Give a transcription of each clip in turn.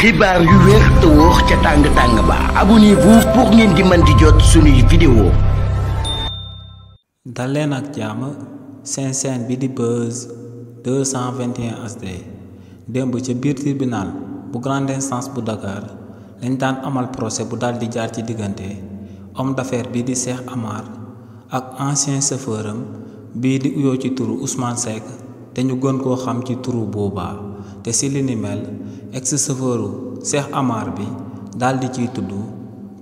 xibaar yu wér te wóor ca tàng ba abonnez-vous pour ngeen di mën di jot suñuy vidéo. dal leen ak jàmm seen chaîne bi di Buzz 221 HD démb ca biir tribunal bu grande instance bu Dakar lañ daan amal procès bu dal di jaar ci diggante homme d'affaires bii di Cheikh Amar ak ancien chauffeur am bii di uyoo ci turu Ousmane Seck te ñu gën koo xam ci turu Booba te si li ni mel ex chauffeuru Cheikh Amar bi dal di ciy tudd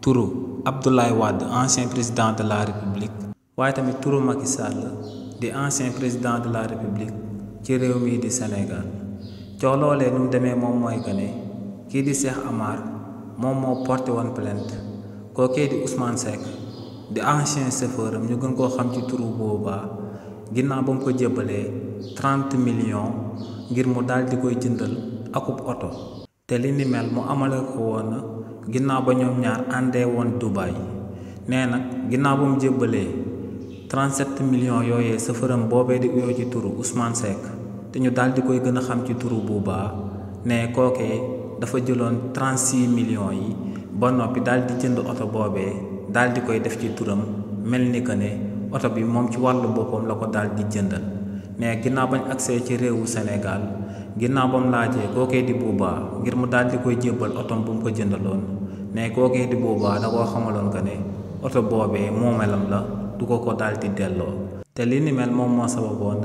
turu Abdoulaye Wade ancien président de la République waaye tamit turu Macky Sall di ancien président de la République ci réew mii di Sénégal coow loolee nu mu demee moom mooy que ne kii di Cheikh Amar moom moo porté woon plainte kookee di Ousmane Seck di ancien chauffeur am ñu gën koo xam ci turu Booba ginnaaw ba mu ko jébbalee 30 millions ngir mu daal di koy jëndal akub oto te li ni mel mu amale ko woon ginnaaw ba ñoom ñaar àndee woon Dubaï nee nag ginnaaw ba mu jébbalee 37 millions yooyee chauffeuram boobee di uyoo ci turu Ousmane Seck te ñu daal di koy gën a xam ci turu Booba ne kookee dafa jëloon 36 millions yi ba noppi daal di jënd oto boobee daal di koy def ci turam mel ni que ne oto bi moom ci wàllu boppam la ko daal di jëndal ne ginnaaw bañ agsee ci réewu Sénégal ginnaaw ba mu laajee kookee di Booba ngir mu daal di koy jébbal otom bu mu ko jëndaloon ne kookee di Booba da koo xamaloon que ne oto boobee moomelam la du ko daal di delloo te li ni mel moom moo sababoon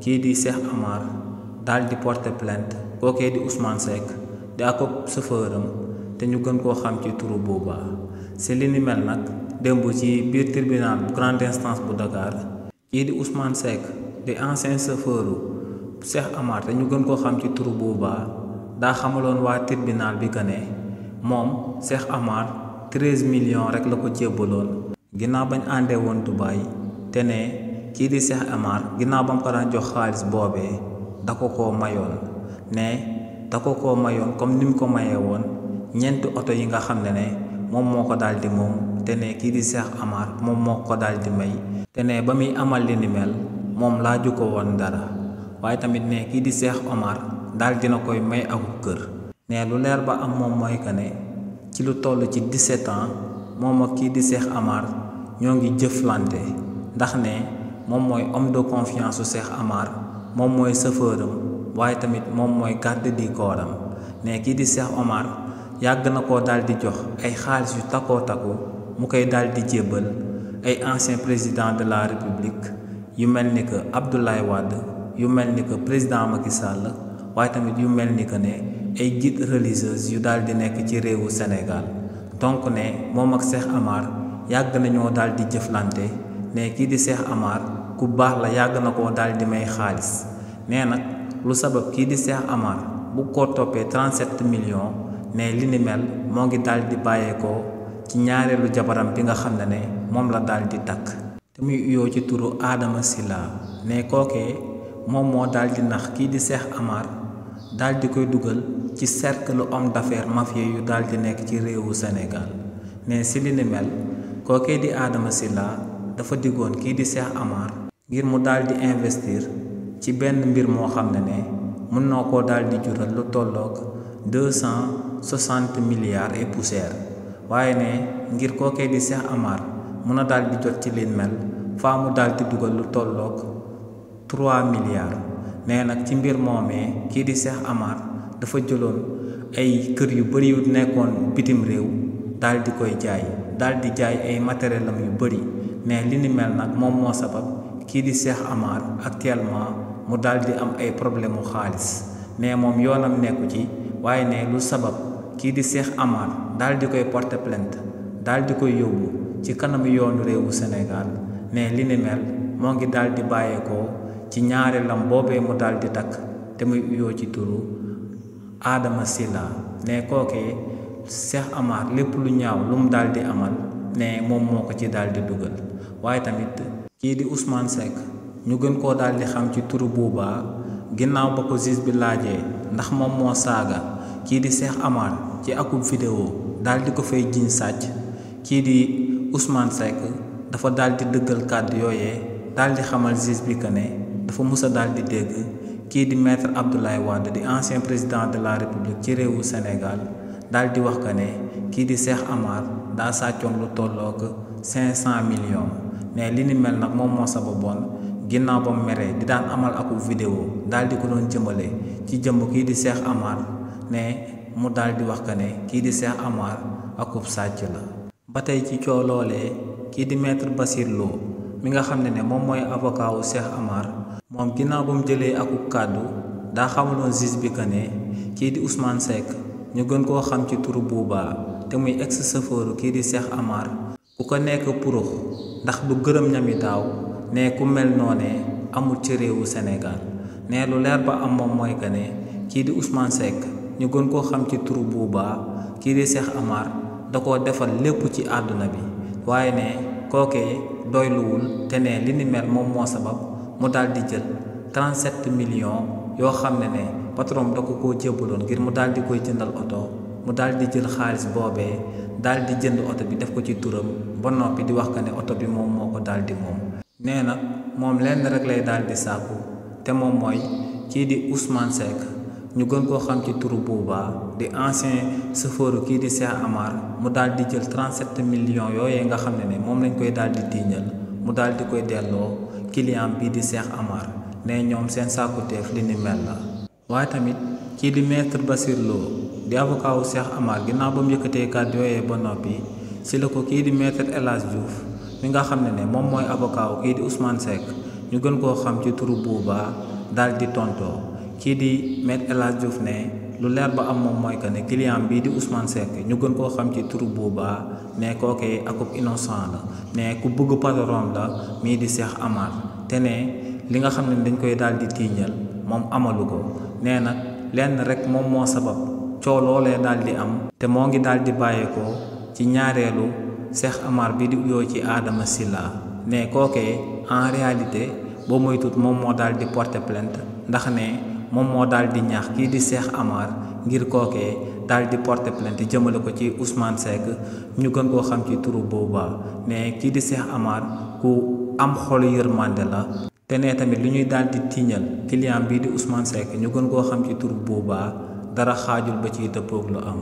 kii di Cheikh Amar daal di porter plainte kookee di Ousmane Seck di ak chauffeuram te ñu gën koo xam ci turu Booba si li ni mel nag démb ci biir tribunal bu grande instance bu Dakar kii di Ousmane Seck di ancien chauffeuru Cheikh Amar te ñu gën koo xam ci turu Booba daa xamaloon waa tribunal bi que ne moom Cheikh Amar 13 millions rek la ko jébbaloon ginnaaw bañ àndee woon Dubaï te ne kii di Cheikh Amar ginnaaw ba mu ko daan jox xaalis boobee da ko koo mayoon ne da ko koo mayoon comme ni mu ko mayee woon ñeenti oto yi nga xam ne moom moo ko daal di moom te ne kii di Cheikh Amar moom moo ko daal di may te ne ba muy amal li ni mel moom laaju ko woon dara waaye tamit ne kii di Cheikh Amar daal dina koy may ak kër ne lu leer ba am moom mooy que ne ci lu toll ci 17 ans moom ak kii di Cheikh Amar ñoo ngi jëflante ndax ne moom mooy homme de confiance su Cheikh Amar moom mooy chauffeuram waaye tamit moom mooy garde du corps am ne kii di Cheikh Amar yàgg na koo daal di jox ay xaalis yu takkoo takku mu koy daal di jébbal ay ancien président de la République yu mel ni que Abdoulaye Wade yu mel ni que président Macky Sall waaye tamit yu mel ni que ne ay guides religieuses yu daal di nekk ci réewu Sénégal donc ne moom ak Cheikh Amar yàgg nañoo daal di jëflante ne kii di Cheikh Amar ku baax la yàgg na koo daal di may xaalis nee nag lu sabab kii di Cheikh Amar bu ko toppee 37 millions ne li ni mel moo ngi daal di bàyyeekoo ci ñaareelu jabaram bi nga xam ne moom la daal di takk te muy uyoo ci turu Adama Silla ne kookee moom moo daal di nax kii di Cheikh Amar daal di koy dugal ci cercle homme d'affaires mafieux yu daal di nekk ci réewu Sénégal ne si li ni mel kookee di Adama Silla dafa diggoon kii di Cheikh Amar ngir mu daal di investir ci benn mbir moo xam ne mën noo koo daal di jural lu tolloog 260 milliards et poussière waaye ne ngir kookee di Cheikh Amar mun a daal di jot ci li mel faa mu daal di dugal lu tolloog 3 milliards nee nag ci mbir moomee kii di Cheikh Amar dafa jëloon ay kër yu bari yu nekkoon bitim réew daal di koy jaay daal di jaay ay matériel am yu bari ne li ni mel nag moom moo sabab kii di Cheikh Amar actuellement mu daal di am ay problème mu xaalis ne moom yoonam nekku ci waaye ne lu sabab kii di Cheikh Amar daal di koy porter plainte daal di koy yóbbu ci kanamu yoonu réewu Sénégal ne li ni mel moo ngi daal di bàyyeekoo ci ñaareelam boobee mu daal di takk te muy uyoo ci turu Adama Silla ne kookee Cheikh Amar lépp lu ñaaw lu mu daal di amal ne moom moo ko ci daal di dugal waaye tamit kii di Ousmane Seck ñu gën koo daal di xam ci turu Booba ginnaaw ba ko juge bi laajee ndax moom moo saaga kii di Cheikh Amar ci akub vidéo daal di ko fay jiñ sàcc kii di Ousmane Seck dafa daal di dëggal kàddu yooyee daal di xamal juge bi que ne dafa mus a daal di dégg kii di maître Abdoulaye Wade di ancien président de la république ci réewu Sénégal daal di wax que ne kii di Cheikh Amar daa sàccoon lu tollook 500 millions ne li ni mel nag moom moo sababoon ginnaaw ba mu meree di daan amal akub vidéo daal di ko doon jëmale ci jëmb kii di Cheikh Amar ne mu daal di wax que ne kii di Cheikh Amar akub sàcc la. ba tey ci coow loolee kii di maître Bassir Lo mi nga xam ne moom mooy avocat wu Cheikh Amar moom ginnaaw ba mu jëlee akub kàddu daa xamaloon juge bi que ne kii di Ousmane Seck ñu gën koo xam ci turu Bouba te muy ex chauffeur kii di Cheikh Amar ku ko nekk purux ndax du gërëm ñami daaw ne ku mel noonee amul ci réewu Sénégal ne lu leer ba am moom mooy que ne kii di Ousmane Seck ñu gën koo xam ci turu Bouba kii di Cheikh Amar da koo defal lépp ci àdduna bi waaye ne kookee doyluwul te ne li ni mel moom moo sabab mu daal di jël 37 millions yoo xam ne patron da ko koo jébbaloon ngir mu daal di koy jëndal oto mu daal di jël xaalis boobee daal di jënd oto bi def ko ci turam ba noppi di wax que ne oto bi moom moo ko daal di moom. nee nag moom lenn rek lay daal di sàkku te moom mooy kii di Ousmane Seck ñu gën koo xam ci turu Bouba di ancien chauffeur kii di Cheikh Amar mu daal di jël 37 millions yooyee nga xam ne moom lañ koy daal di tiiñal mu daal di koy delloo client bii di Cheikh Amar ne ñoom seen sàkkuteef li ni mel la. waaye tamit kii di maître Bassir Lo di avocat wu Cheikh Amar ginnaaw ba mu yëkkatee kàddu yooyee ba noppi si la ko kii di maître El Hadj Diouf mi nga xam ne moom mooy avocat wu kii di Ousmane Seck ñu gën koo xam ci turu Bouba daal di tontoo kii di maître El Hadj Diouf ne lu leer ba am moom mooy que ne client bii di Ousmane Seck ñu gën koo xam ci turu Bouba ne kookee akub innocent la ne ku bëgg patron la mii di Cheikh Amar te ne li nga xam ne dañ koy daal di tiiñal moom amalu ko nee nag lenn rek moom moo sabab coow loolee daal di am te moo ngi daal di bàyyeekoo ci ñaareelu Cheikh Amar bi di uyoo ci Adama Sylla ne kookee en réalité boo moytut moom moo daal di porter plainte ndax ne moom moo daal di ñaax kii di Cheikh Amar ngir kookee daal di porter plainte jëmale ko ci Ousmane Seck ñu gën koo xam ci turu Bouba ne kii di Cheikh Amar ku am xolu yërmande la te ne tamit lu ñuy daal di tiiñal client bii di Ousmane Seck ñu gën koo xam ci turu Bouba dara xaajul ba ciy dëppoog lu am.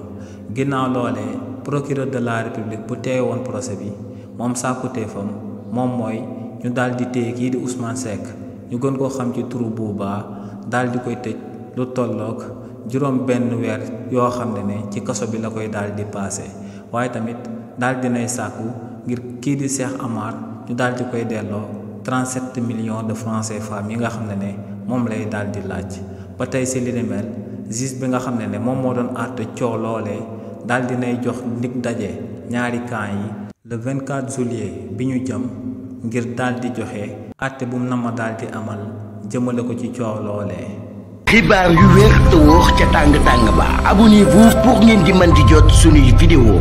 ginnaaw loolee procureur de la république bu teewe woon procès bi moom sàkkuteefam moom mooy ñu daal di téye kii di Ousmane Seck ñu gën koo xam ci turu Bouba daal di koy tëj lu tolloog juróom benn weer yoo xam ne ci kaso bi la koy daal di paase waaye tamit daal dinay sàkku ngir kii di Cheikh Amar ñu daal di koy delloo 37 millions de francs CFA yi nga xam ne moom lay daal di laaj. ba tey si li ni mel juge bi nga xam ne moom moo doon àtte coow loolee daal dinay jox ndig daje ñaari camp yi le 24 juillet bi ñu jëm ngir daal di joxe àtte bu mu nama daal di amal jëmale ko ci coow loolee. xibaar yu wér te wóor ca tàng tàng ba abonnez-vous pour ngeen di mën di jot suñuy vidéo